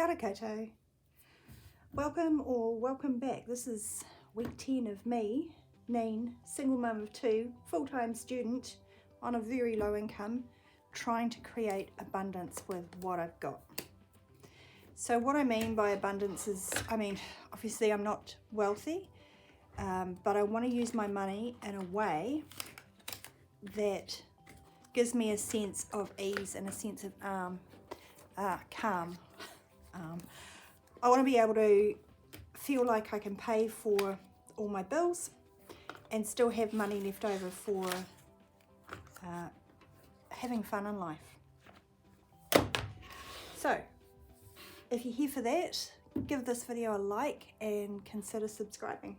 Kia ora koutou. Welcome back. This is week 10 of me, Neen, single mum of 2, full-time student on a very low income, trying to create abundance with what I've got. So what I mean by abundance is, obviously I'm not wealthy, but I want to use my money in a way that gives me a sense of ease and a sense of calm. I want to be able to feel like I can pay for all my bills and still have money left over for having fun in life. So if you're here for that, give this video a like and consider subscribing.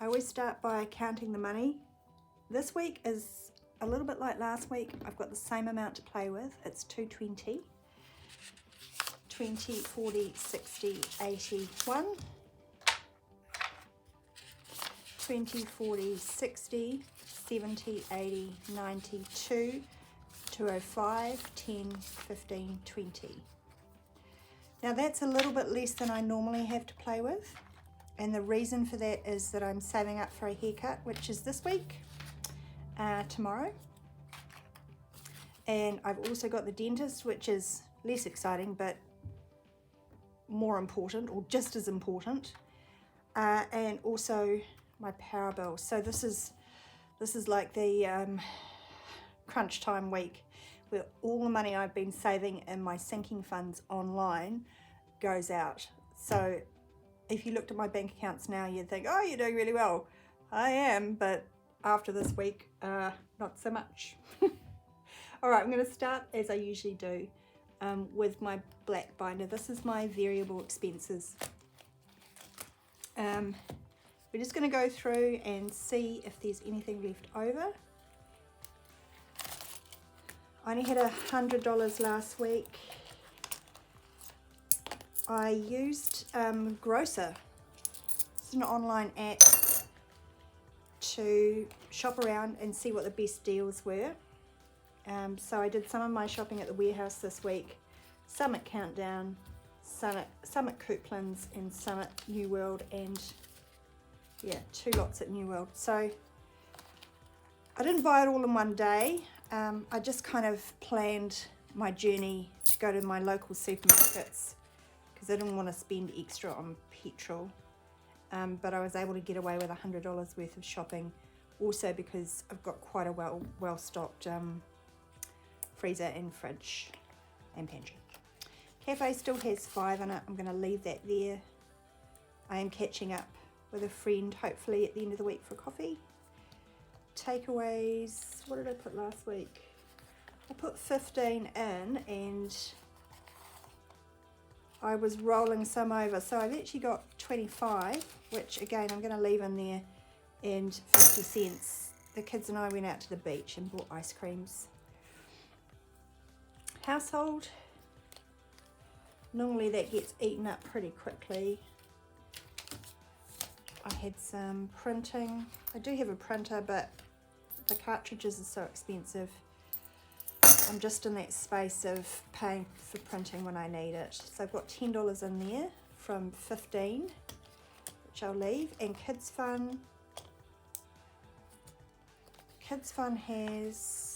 I always start by counting the money. This week is a little bit like last week. I've got the same amount to play with. It's 220. 20, 40, 60, 81, 20, 40, 60, 70, 80, 92, 205, 10, 15, 20. Now that's a little bit less than I normally have to play with, and the reason for that is that I'm saving up for a haircut, which is this week, tomorrow, and I've also got the dentist, which is less exciting but more important, or just as important, and also my power bill. So this is like the crunch time week where all the money I've been saving in my sinking funds online goes out. So if you looked at my bank accounts now, you'd think, oh, you're doing really well. I am, but after this week, not so much. All right, I'm going to start as I usually do, with my black binder. This is my variable expenses. We're just going to go through and see if there's anything left over. I only had $100 last week. I used Grocer. It's an online app to shop around and see what the best deals were. So I did some of my shopping at the warehouse this week, some at Countdown, some at Couplands, and some at New World, and yeah, 2 lots at New World. So I didn't buy it all in one day. I just kind of planned my journey to go to my local supermarkets because I didn't want to spend extra on petrol, but I was able to get away with $100 worth of shopping, also because I've got quite a well-stocked freezer and fridge and pantry. Cafe still has 5 in it. I'm going to leave that there. I am catching up with a friend, hopefully at the end of the week, for coffee. Takeaways, what did I put last week? I put 15 in and I was rolling some over, so I've actually got 25, which again I'm going to leave in there, and 50 cents. The kids and I went out to the beach and bought ice creams. Household, normally that gets eaten up pretty quickly. I had some printing. I do have a printer, but the cartridges are so expensive. I'm just in that space of paying for printing when I need it. So I've got $10 in there from 15, which I'll leave. And Kids Fun. Kids Fun has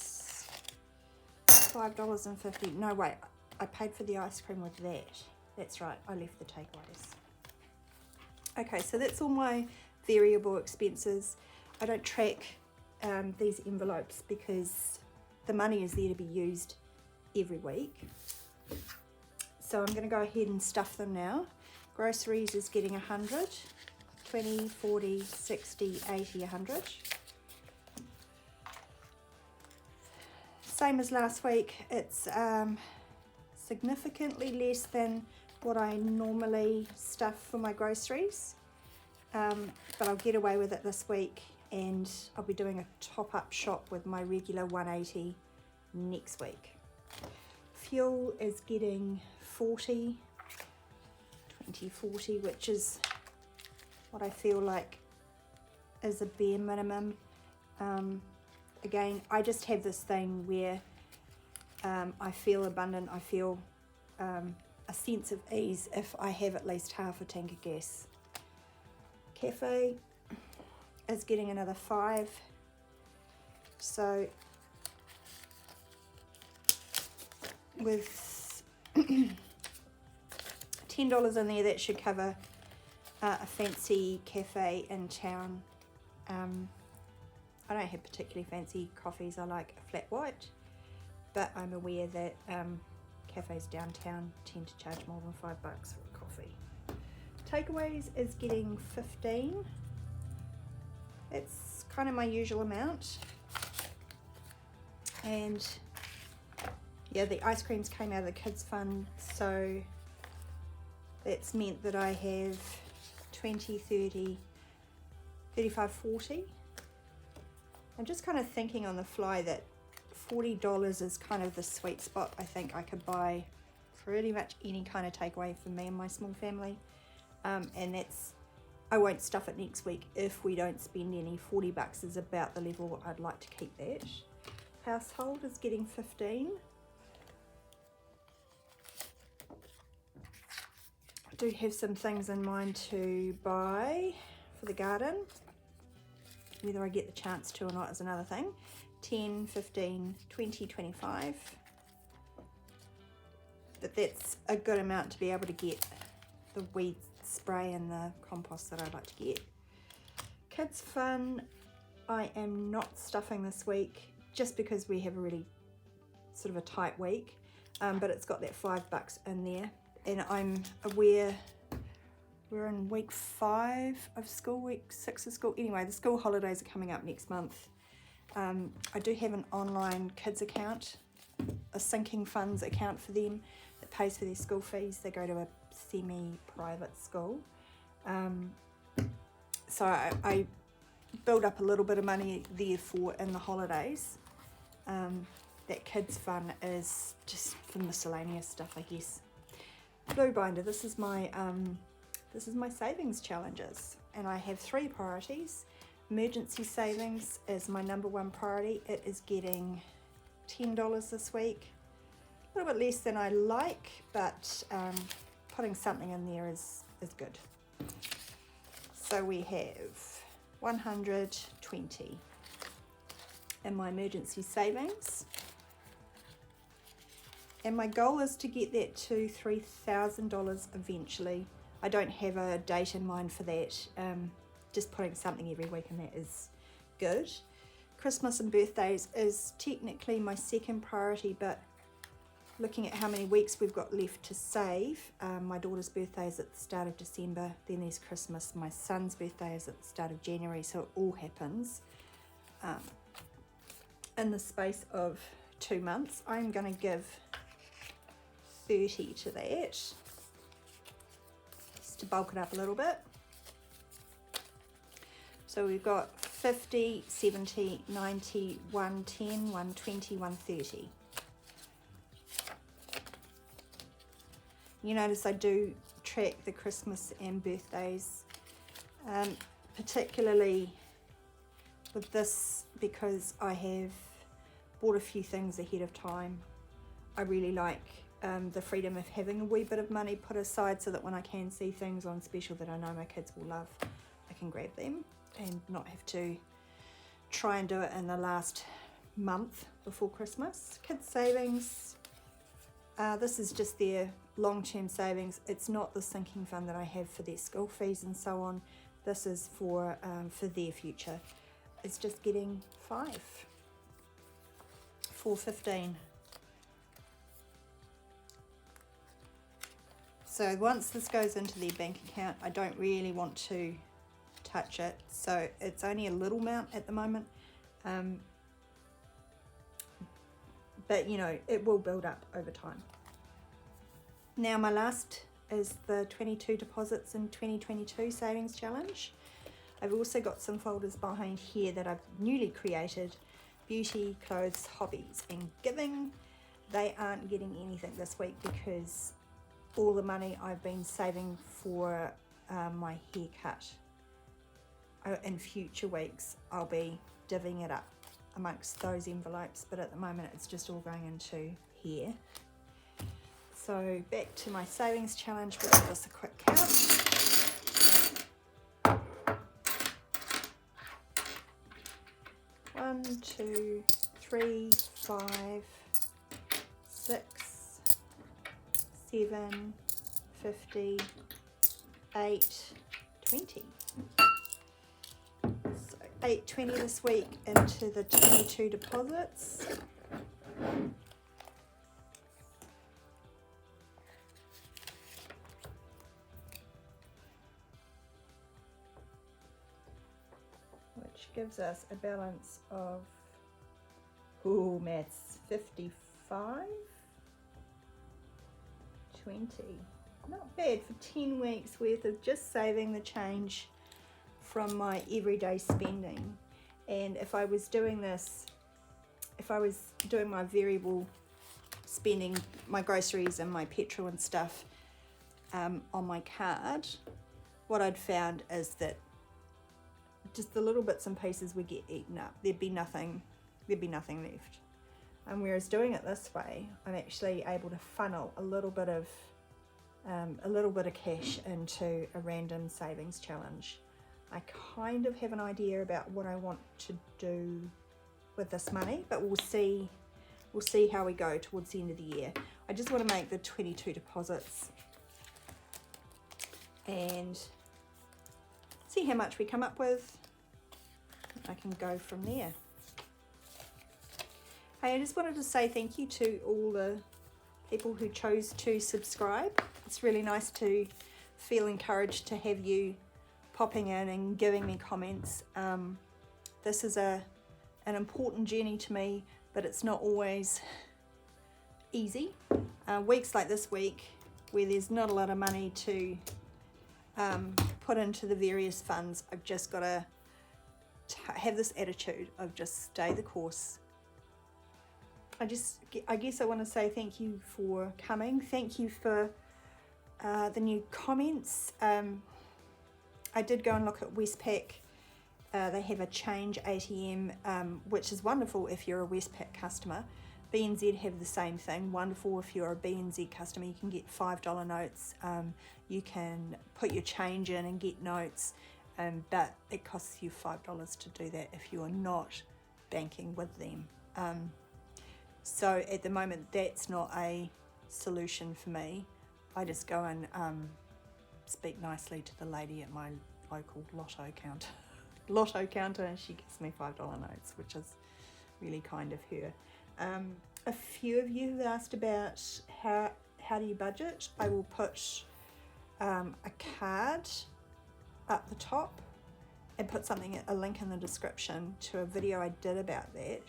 $5.50. No, wait, I paid for the ice cream with that. That's right, I left the takeaways. Okay, so that's all my variable expenses. I don't track these envelopes because the money is there to be used every week. So I'm going to go ahead and stuff them now. Groceries is getting 100, 20, 40, 60, 80, 100. Same as last week, it's significantly less than what I normally stuff for my groceries, but I'll get away with it this week, and I'll be doing a top-up shop with my regular 180 next week. Fuel is getting 40, 20, 40, which is what I feel like is a bare minimum. Again, I just have this thing where I feel abundant, I feel a sense of ease if I have at least half a tank of gas. Cafe is getting another 5. So with $10 in there, that should cover a fancy cafe in town. I don't have particularly fancy coffees. I like a flat white, but I'm aware that cafes downtown tend to charge more than $5 for a coffee. Takeaways is getting 15. It's kind of my usual amount. And yeah, the ice creams came out of the kids fund, so that's meant that I have 20, 30, 35, 40. I'm just kind of thinking on the fly that $40 is kind of the sweet spot. I think I could buy pretty much any kind of takeaway for me and my small family. And that's, I won't stuff it next week if we don't spend any. $40 is about the level I'd like to keep that. Household is getting 15. I do have some things in mind to buy for the garden. Whether I get the chance to or not is another thing. 10, 15, 20, 25. But that's a good amount to be able to get the weed spray and the compost that I'd like to get. Kids fun, I am not stuffing this week just because we have a really sort of a tight week, but it's got that $5 in there, and I'm aware we're in week 5 of school, week 6 of school. Anyway, the school holidays are coming up next month. I do have an online kids account, a sinking funds account for them that pays for their school fees. They go to a semi-private school. So I build up a little bit of money there for in the holidays. That kids fun is just for miscellaneous stuff, I guess. Blue binder, this is my savings challenges, and I have 3 priorities. Emergency savings is my #1 priority. It is getting $10 this week. A little bit less than I like, but putting something in there is good. So we have 120 in my emergency savings. And my goal is to get that to $3,000 eventually. I don't have a date in mind for that. Just putting something every week in that is good. Christmas and birthdays is technically my 2nd priority, but looking at how many weeks we've got left to save, my daughter's birthday is at the start of December, then there's Christmas, my son's birthday is at the start of January, so it all happens in the space of 2 months. I'm going to give 30 to that, just to bulk it up a little bit. So we've got 50, 70, 90, 110, 120, 130. You notice I do track the Christmas and birthdays, particularly with this because I have bought a few things ahead of time. I really like the freedom of having a wee bit of money put aside so that when I can see things on special that I know my kids will love, I can grab them and not have to try and do it in the last month before Christmas. Kids savings, this is just their long-term savings. It's not the sinking fund that I have for their school fees and so on. This is for their future. It's just getting 5. 415. So once this goes into their bank account, I don't really want to touch it. So it's only a little amount at the moment. But you know, it will build up over time. Now my last is the 22 deposits in 2022 savings challenge. I've also got some folders behind here that I've newly created: beauty, clothes, hobbies, and giving. They aren't getting anything this week because all the money I've been saving for my haircut. In future weeks, I'll be divvying it up amongst those envelopes, but at the moment it's just all going into hair. So back to my savings challenge, we'll give this a quick count. 1, 2, 3, 5, 6, 7, 50, 8, 20. So 8.20 this week into the 22 deposits. Which gives us a balance of, ooh, maths, 55, 20. Not bad for 10 weeks worth of just saving the change from my everyday spending. And if I was doing this, if I was doing my variable spending, my groceries and my petrol and stuff on my card, what I'd found is that just the little bits and pieces would get eaten up. There'd be nothing left. And whereas doing it this way, I'm actually able to funnel a little bit of cash into a random savings challenge. I kind of have an idea about what I want to do with this money, but we'll see how we go towards the end of the year. I just want to make the 22 deposits and see how much we come up with. I can go from there. Hey, I just wanted to say thank you to all the people who chose to subscribe. It's really nice to feel encouraged to have you popping in and giving me comments. This is an important journey to me, but it's not always easy. Weeks like this week, where there's not a lot of money to put into the various funds, I've just got to have this attitude of just stay the course. I guess I want to say thank you for coming. Thank you for the new comments. I did go and look at Westpac. They have a change ATM, which is wonderful if you're a Westpac customer. BNZ have the same thing. Wonderful if you're a BNZ customer. You can get $5 notes. You can put your change in and get notes, but it costs you $5 to do that if you are not banking with them. So at the moment, that's not a solution for me. I just go and speak nicely to the lady at my local lotto counter, and she gives me $5 notes, which is really kind of her. A few of you have asked about how do you budget. I will put a card up the top and put a link in the description to a video I did about that.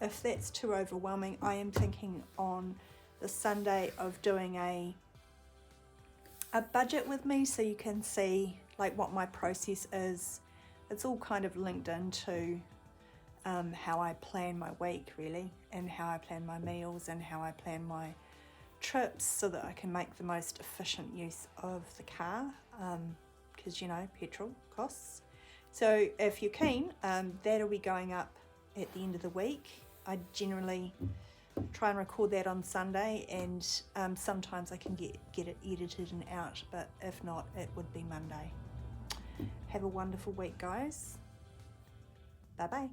If that's too overwhelming, I am thinking on the Sunday of doing a budget with me, so you can see like what my process is. It's all kind of linked into how I plan my week really, and how I plan my meals and how I plan my trips, so that I can make the most efficient use of the car, because you know, petrol costs. So if you're keen, that'll be going up at the end of the week. I generally try and record that on Sunday, and sometimes I can get it edited and out, but if not, it would be Monday. Have a wonderful week, guys. Bye bye.